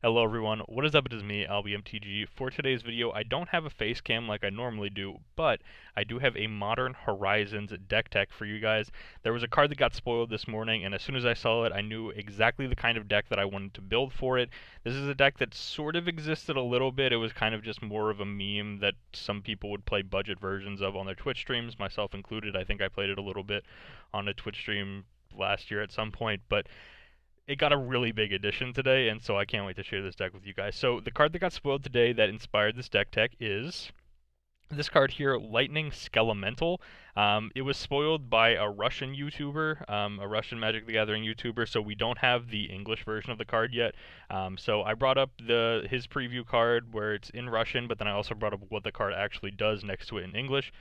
Hello everyone, what is up? It is me, AlbyMTG. For today's video, I don't have a face cam like I normally do, but I do have a Modern Horizons deck tech for you guys. There was a card that got spoiled this morning, and as soon as I saw it, I knew exactly the kind of deck that I wanted to build for it. This is a deck that sort of existed a little bit. It was kind of just more of a meme that some people would play budget versions of on their Twitch streams, myself included. I think I played it a little bit on a Twitch stream last year at some point, but it got a really big addition today, and so I can't wait to share this deck with you guys. So the card that got spoiled today that inspired this deck tech is this card here, Lightning Skelemental. It was spoiled by a Russian YouTuber, a Russian Magic the Gathering YouTuber, so we don't have the English version of the card yet. So I brought up his preview card where it's in Russian, but then I also brought up what the card actually does next to it in English.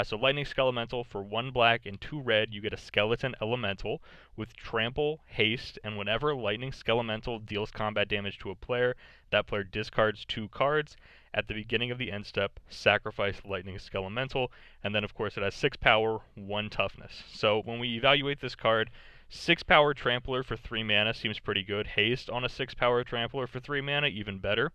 So Lightning Skelemental, for 1 black and 2 red, you get a Skeleton Elemental with Trample, Haste, and whenever Lightning Skelemental deals combat damage to a player, that player discards 2 cards. At the beginning of the end step, sacrifice Lightning Skelemental, and then of course it has 6 power, 1 toughness. So when we evaluate this card, 6 power Trampler for 3 mana seems pretty good. Haste on a 6 power Trampler for 3 mana, even better.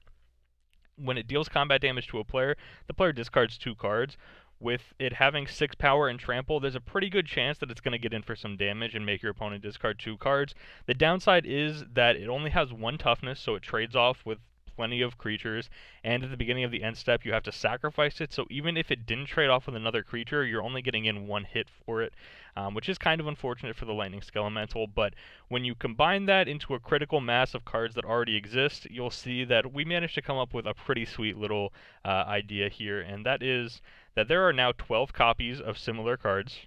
When it deals combat damage to a player, the player discards 2 cards. With it having 6 power and trample, there's a pretty good chance that it's going to get in for some damage and make your opponent discard 2 cards. The downside is that it only has 1 toughness, so it trades off with plenty of creatures, and at the beginning of the end step you have to sacrifice it, so even if it didn't trade off with another creature, you're only getting in 1 hit for it, which is kind of unfortunate for the Lightning Skelemental. But when you combine that into a critical mass of cards that already exist, you'll see that we managed to come up with a pretty sweet little idea here, and that is that there are now 12 copies of similar cards.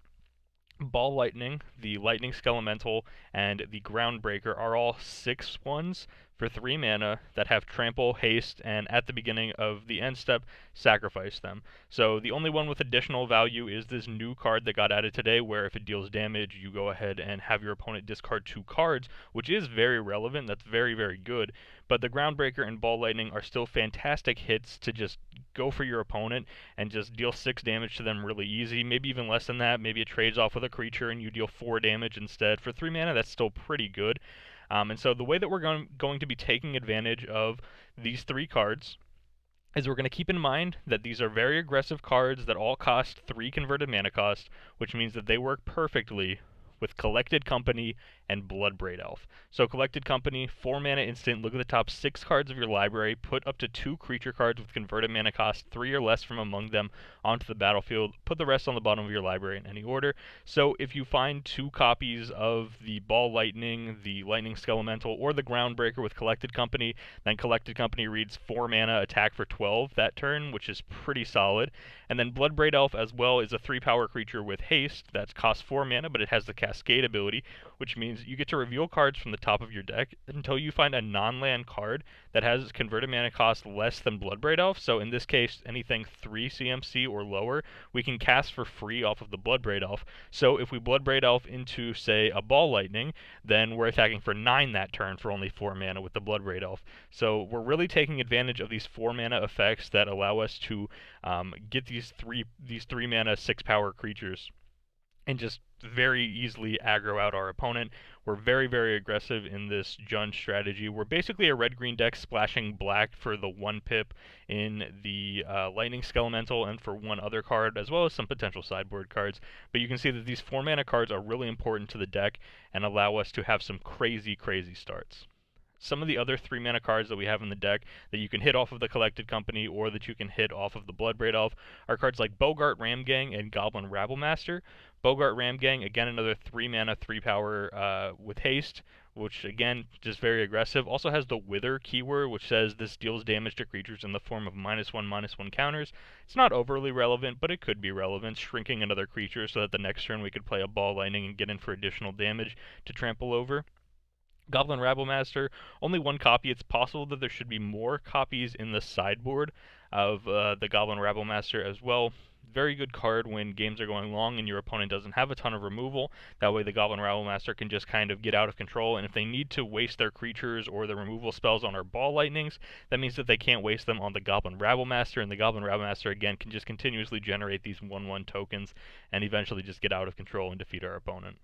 Ball Lightning, the Lightning Skelemental, and the Groundbreaker are all 6/1s for 3 mana that have Trample, Haste, and at the beginning of the end step, sacrifice them. So the only one with additional value is this new card that got added today, where if it deals damage, you go ahead and have your opponent discard 2 cards, which is very relevant. That's very, very good. But the Groundbreaker and Ball Lightning are still fantastic hits to just go for your opponent and just deal 6 damage to them really easy, maybe even less than that. Maybe it trades off with a creature and you deal 4 damage instead. For 3 mana, that's still pretty good. And so the way that we're going to be taking advantage of these 3 cards is we're going to keep in mind that these are very aggressive cards that all cost 3 converted mana cost, which means that they work perfectly with Collected Company and Bloodbraid Elf. So Collected Company, 4 mana instant, look at the top 6 cards of your library, put up to 2 creature cards with converted mana cost 3 or less from among them onto the battlefield, put the rest on the bottom of your library in any order. So if you find 2 copies of the Ball Lightning, the Lightning Skelemental, or the Groundbreaker with Collected Company, then Collected Company reads 4 mana, attack for 12 that turn, which is pretty solid. And then Bloodbraid Elf as well is a 3 power creature with haste that costs 4 mana, but it has the Cascade ability, which means you get to reveal cards from the top of your deck until you find a non-land card that has converted mana cost less than Bloodbraid Elf. So in this case, anything 3 CMC or lower, we can cast for free off of the Bloodbraid Elf. So if we Bloodbraid Elf into, say, a Ball Lightning, then we're attacking for 9 that turn for only 4 mana with the Bloodbraid Elf. So we're really taking advantage of these 4 mana effects that allow us to get these three mana 6 power creatures and just very easily aggro out our opponent. We're very, very aggressive in this Jund strategy. We're basically a red-green deck splashing black for the 1 pip in the Lightning Skelemental and for 1 other card, as well as some potential sideboard cards. But you can see that these 4 mana cards are really important to the deck and allow us to have some crazy, crazy starts. Some of the other 3 mana cards that we have in the deck that you can hit off of the Collected Company or that you can hit off of the Bloodbraid Elf are cards like Bogart Ramgang and Goblin Rabblemaster. Bogart Ramgang, again, another 3 mana, 3 power with haste, which again, just very aggressive. Also has the Wither keyword, which says this deals damage to creatures in the form of -1/-1 counters. It's not overly relevant, but it could be relevant, shrinking another creature so that the next turn we could play a Ball Lightning and get in for additional damage to trample over. Goblin Rabblemaster, only 1 copy. It's possible that there should be more copies in the sideboard of the Goblin Rabblemaster as well. Very good card when games are going long and your opponent doesn't have a ton of removal. That way the Goblin Rabblemaster can just kind of get out of control, and if they need to waste their creatures or their removal spells on our Ball Lightnings, that means that they can't waste them on the Goblin Rabblemaster, and the Goblin Rabblemaster again can just continuously generate these 1/1 tokens and eventually just get out of control and defeat our opponent.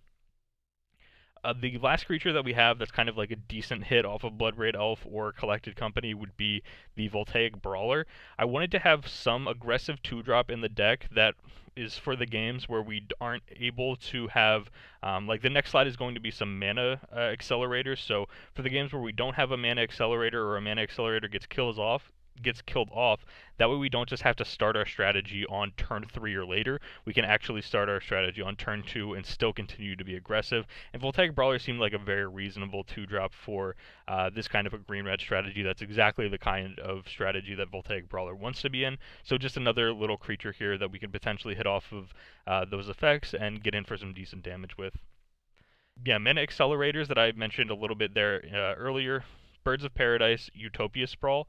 The last creature that we have that's kind of like a decent hit off of Bloodbraid Elf or Collected Company would be the Voltaic Brawler. I wanted to have some aggressive 2-drop in the deck that is for the games where we aren't able to have, like the next slide is going to be some mana accelerators, so for the games where we don't have a mana accelerator or a mana accelerator gets killed off, that way we don't just have to start our strategy on turn 3 or later. We can actually start our strategy on turn 2 and still continue to be aggressive. And Voltaic Brawler seemed like a very reasonable 2-drop for this kind of a green-red strategy. That's exactly the kind of strategy that Voltaic Brawler wants to be in. So just another little creature here that we can potentially hit off of those effects and get in for some decent damage with. Yeah, mana accelerators that I mentioned a little bit there earlier. Birds of Paradise, Utopia Sprawl.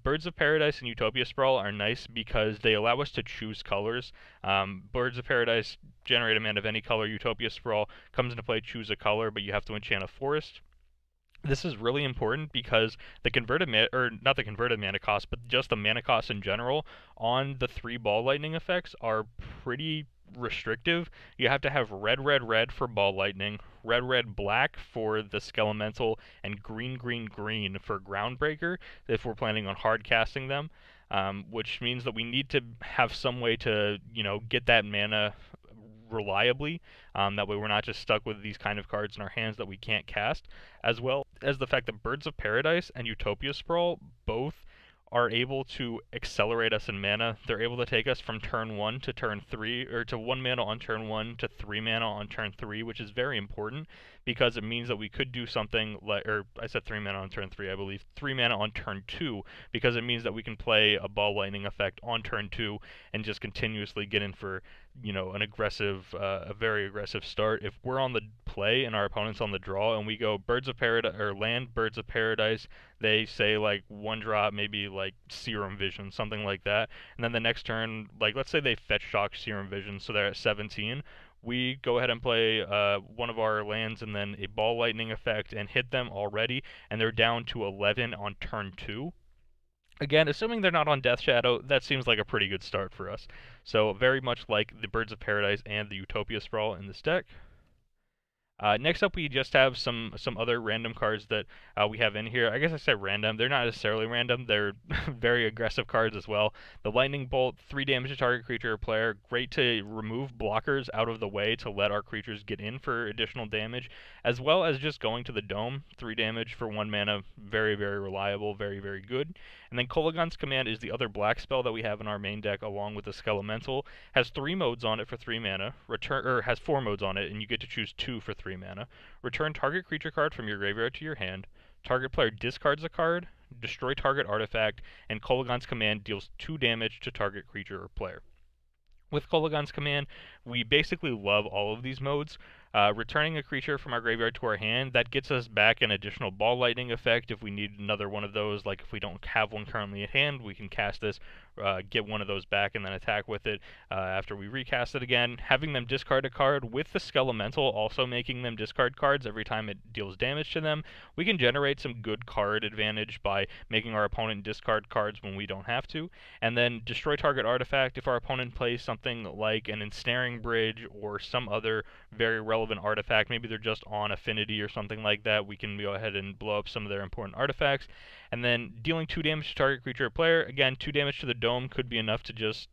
Birds of Paradise and Utopia Sprawl are nice because they allow us to choose colors. Birds of Paradise generate a mana of any color. Utopia Sprawl comes into play, choose a color, but you have to enchant a forest. This is really important because the converted mana, or not the converted mana cost, but just the mana cost in general on the 3 ball lightning effects are pretty restrictive. You have to have red, red, red for ball lightning, red, red, black for the Skelemental, and green, green, green for Groundbreaker if we're planning on hard casting them, which means that we need to have some way to, get that mana reliably. That way we're not just stuck with these kind of cards in our hands that we can't cast, as well as the fact that Birds of Paradise and Utopia Sprawl both are able to accelerate us in mana. They're able to take us from turn 1 to turn 3, or to 1 mana on turn 1 to 3 mana on turn 3, which is very important because it means that we could do something like, or I said 3 mana on turn 3, I believe, 3 mana on turn 2, because it means that we can play a ball lightning effect on turn 2 and just continuously get in for, an aggressive, a very aggressive start. If we're on the play and our opponent's on the draw and we go Birds of Paradise, or land Birds of Paradise, they say like 1-drop, maybe like Serum Vision, something like that, and then the next turn, like let's say they fetch shock Serum Vision, so they're at 17, we go ahead and play one of our lands and then a ball lightning effect and hit them already, and they're down to 11 on turn 2. Again, assuming they're not on Death Shadow, that seems like a pretty good start for us. So very much like the Birds of Paradise and the Utopia Sprawl in this deck. Next up, we just have some other random cards that we have in here. I guess I said random. They're not necessarily random. They're very aggressive cards as well. The Lightning Bolt, 3 damage to target creature or player. Great to remove blockers out of the way to let our creatures get in for additional damage, as well as just going to the Dome, 3 damage for 1 mana. Very, very reliable. Very, very good. And then Kolaghan's Command is the other black spell that we have in our main deck, along with the Skelemental. Has 3 modes on it for 3 mana. Has 4 modes on it, and you get to choose 2 for 3 mana. Return target creature card from your graveyard to your hand. Target player discards a card. Destroy target artifact. And Kolaghan's Command deals 2 damage to target creature or player. With Kolaghan's Command, we basically love all of these modes. Returning a creature from our graveyard to our hand, that gets us back an additional ball lightning effect if we need another one of those. Like if we don't have one currently at hand, we can cast this, get one of those back, and then attack with it after we recast it again. Having them discard a card with the Skelemental also making them discard cards every time it deals damage to them. We can generate some good card advantage by making our opponent discard cards when we don't have to. And then destroy target artifact if our opponent plays something like an Ensnaring Bridge or some other very relevant artifact. Maybe they're just on Affinity or something like that. We can go ahead and blow up some of their important artifacts. And then dealing 2 damage to target creature or player. Again, 2 damage to the Dome could be enough to just,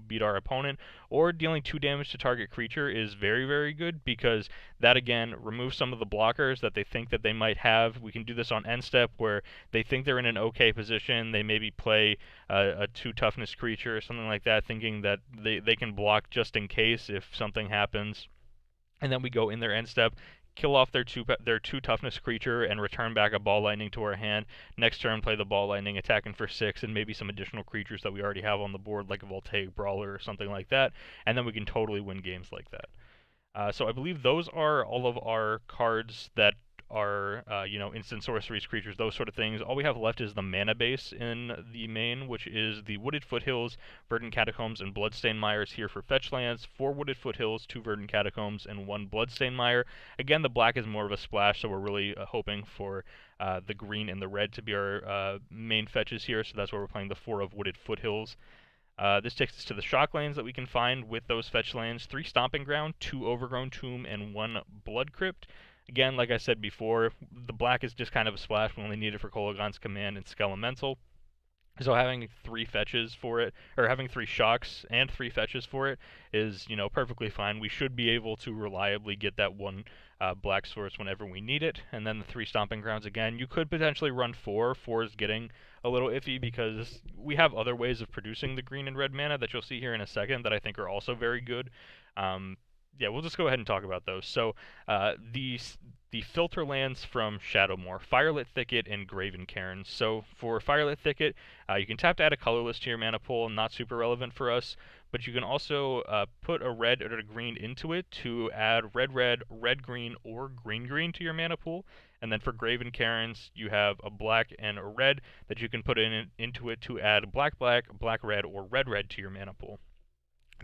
beat our opponent. Or dealing 2 damage to target creature is very, very good because that, again, removes some of the blockers that they think that they might have. We can do this on end step where they think they're in an okay position. They maybe play a 2 toughness creature or something like that, thinking that they can block just in case if something happens. And then we go in their end step, kill off their two toughness creature, and return back a ball lightning to our hand. Next turn, play the ball lightning, attacking for 6, and maybe some additional creatures that we already have on the board, like a Voltaic Brawler or something like that. And then we can totally win games like that. So I believe those are all of our cards that are, instant sorceries, creatures, those sort of things. All we have left is the mana base in the main, which is the Wooded Foothills, Verdant Catacombs, and Bloodstained Mires here for fetch lands. 4 Wooded Foothills, 2 Verdant Catacombs, and 1 Bloodstained Mire. Again, the black is more of a splash, so we're really hoping for the green and the red to be our main fetches here, so that's why we're playing the 4 of Wooded Foothills. This takes us to the shock lands that we can find with those fetch lands. 3 Stomping Ground, 2 Overgrown Tomb, and 1 Blood Crypt. Again, like I said before, the black is just kind of a splash. We only need it for Kolaghan's Command and Skelemental. So having 3 fetches for it, or having 3 shocks and 3 fetches for it is, perfectly fine. We should be able to reliably get that 1 black source whenever we need it. And then the 3 Stomping Grounds again. You could potentially run 4. 4 is getting a little iffy because we have other ways of producing the green and red mana that you'll see here in a second that I think are also very good. Yeah, we'll just go ahead and talk about those. So the filter lands from Shadowmoor, Firelit Thicket, and Graven Cairns. So for Firelit Thicket, you can tap to add a colorless to your mana pool, not super relevant for us, but you can also put a red or a green into it to add red-red, red-green, or green-green to your mana pool. And then for Graven Cairns, you have a black and a red that you can put into it to add black-black, black-red, or red-red to your mana pool.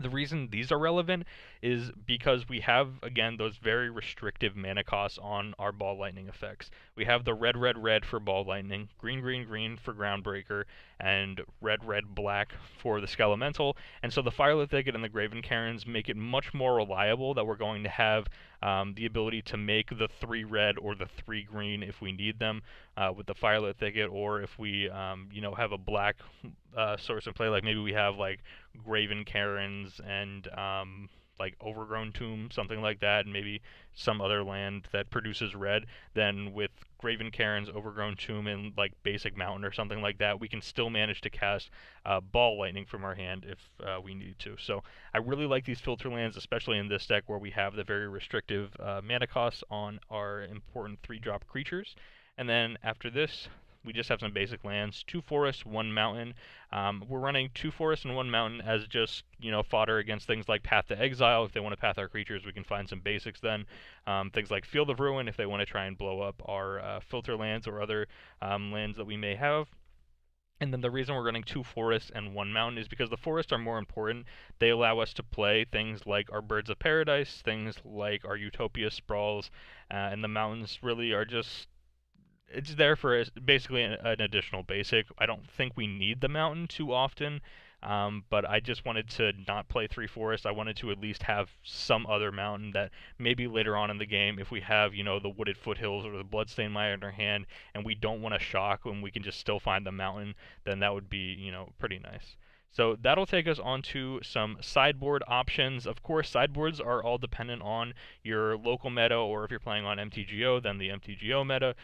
The reason these are relevant is because we have, again, those very restrictive mana costs on our Ball Lightning effects. We have the red for Ball Lightning, green for Groundbreaker, and red black for the Skelemental, and so the Firelit Thicket and the Graven Cairns make it much more reliable that we're going to have the ability to make the 3 red or the 3 green if we need them with the Firelit Thicket, or if we, have a black source in play, like maybe we have like Graven Cairns and like Overgrown Tomb, something like that, and maybe some other land that produces red, then with Graven Cairns, Overgrown Tomb, and like Basic Mountain or something like that, we can still manage to cast Ball Lightning from our hand if we need to. So I really like these filter lands, especially in this deck where we have the very restrictive mana costs on our important 3-drop creatures. And then after this, we just have some basic lands, 2 forests, 1 mountain. We're running 2 forests and 1 mountain as just, fodder against things like Path to Exile. If they want to path our creatures, we can find some basics then. Things like Field of Ruin if they want to try and blow up our filter lands or other lands that we may have. And then the reason we're running 2 forests and 1 mountain is because the forests are more important. They allow us to play things like our Birds of Paradise, things like our Utopia Sprawls, and the mountains really are just... it's there for basically an additional basic. I don't think we need the mountain too often, but I just wanted to not play 3 forests. I wanted to at least have some other mountain that maybe later on in the game, if we have, the Wooded Foothills or the Bloodstained Mire in our hand, and we don't want to shock when we can just still find the mountain, then that would be, pretty nice. So that'll take us on to some sideboard options. Of course, sideboards are all dependent on your local meta, or if you're playing on MTGO, then the MTGO meta.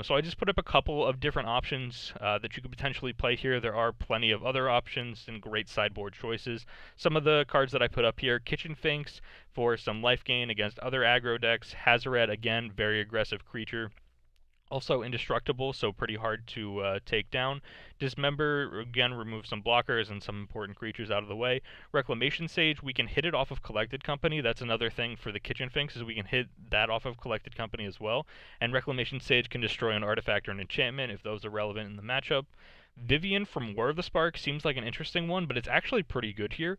So I just put up a couple of different options that you could potentially play here. There are plenty of other options and great sideboard choices. Some of the cards that I put up here, Kitchen Finks for some life gain against other aggro decks. Hazoret, again, very aggressive creature. Also indestructible, so pretty hard to take down. Dismember, again, remove some blockers and some important creatures out of the way. Reclamation Sage, we can hit it off of Collected Company. That's another thing for the Kitchen Finks, is we can hit that off of Collected Company as well. And Reclamation Sage can destroy an artifact or an enchantment if those are relevant in the matchup. Vivian from War of the Spark seems like an interesting one, but it's actually pretty good here.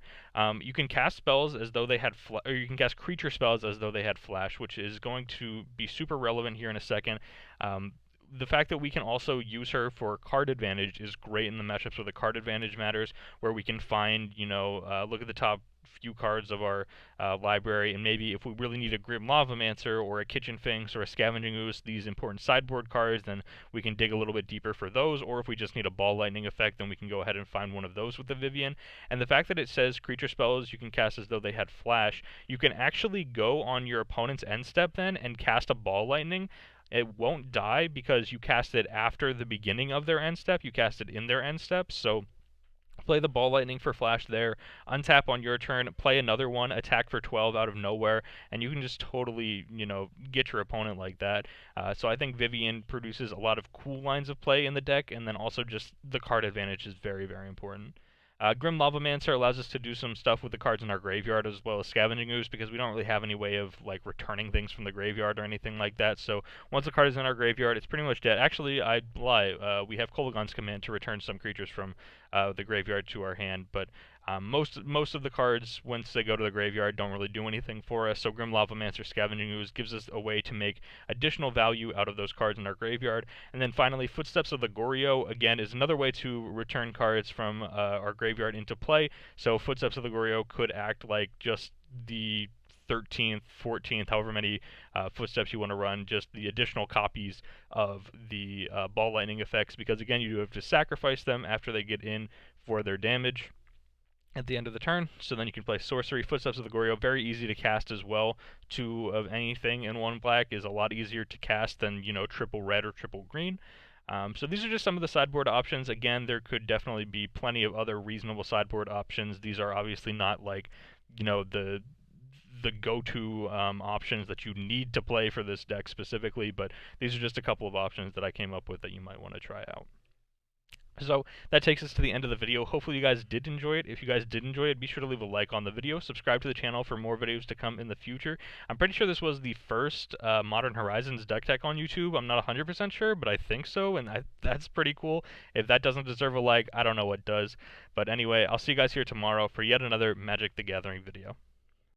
You can cast spells as though they had, or you can cast creature spells as though they had flash, which is going to be super relevant here in a second. The fact that we can also use her for card advantage is great in the matchups where the card advantage matters, where we can find, look at the top few cards of our library, and maybe if we really need a Grim Lavamancer or a Kitchen Finks or a Scavenging Ooze, these important sideboard cards, then we can dig a little bit deeper for those, or if we just need a Ball Lightning effect, then we can go ahead and find one of those with the Vivian. And the fact that it says creature spells you can cast as though they had flash, you can actually go on your opponent's end step then and cast a Ball Lightning. It won't die because you cast it after the beginning of their end step. You cast it in their end step, so play the Ball Lightning for flash there, untap on your turn, play another one, attack for 12 out of nowhere, and you can just totally, get your opponent like that. So I think Vivian produces a lot of cool lines of play in the deck, and then also just the card advantage is very, very important. Grim Lavamancer allows us to do some stuff with the cards in our graveyard as well as Scavenging Ooze, because we don't really have any way of like returning things from the graveyard or anything like that. So once the card is in our graveyard, it's pretty much dead. Actually, I lie. We have Kolaghan's Command to return some creatures from the graveyard to our hand, but most of the cards, once they go to the graveyard, don't really do anything for us. So Grim Lavamancer, Scavenging Ooze gives us a way to make additional value out of those cards in our graveyard. And then finally, Footsteps of the Goryo, again, is another way to return cards from our graveyard into play. So Footsteps of the Goryo could act like just the 13th, 14th, however many footsteps you want to run, just the additional copies of the ball lightning effects, because again, you do have to sacrifice them after they get in for their damage at the end of the turn. So then you can play sorcery. Footsteps of the Goryo, very easy to cast as well. 2 of anything in 1 black is a lot easier to cast than, you know, triple red or triple green. So these are just some of the sideboard options. Again, there could definitely be plenty of other reasonable sideboard options. These are obviously not like, you know, the go-to options that you need to play for this deck specifically, but these are just a couple of options that I came up with that you might want to try out. So that takes us to the end of the video. Hopefully you guys did enjoy it. If you guys did enjoy it, be sure to leave a like on the video. Subscribe to the channel for more videos to come in the future. I'm pretty sure this was the first Modern Horizons deck tech on YouTube. I'm not 100% sure, but I think so, and that's pretty cool. If that doesn't deserve a like, I don't know what does. But anyway, I'll see you guys here tomorrow for yet another Magic the Gathering video.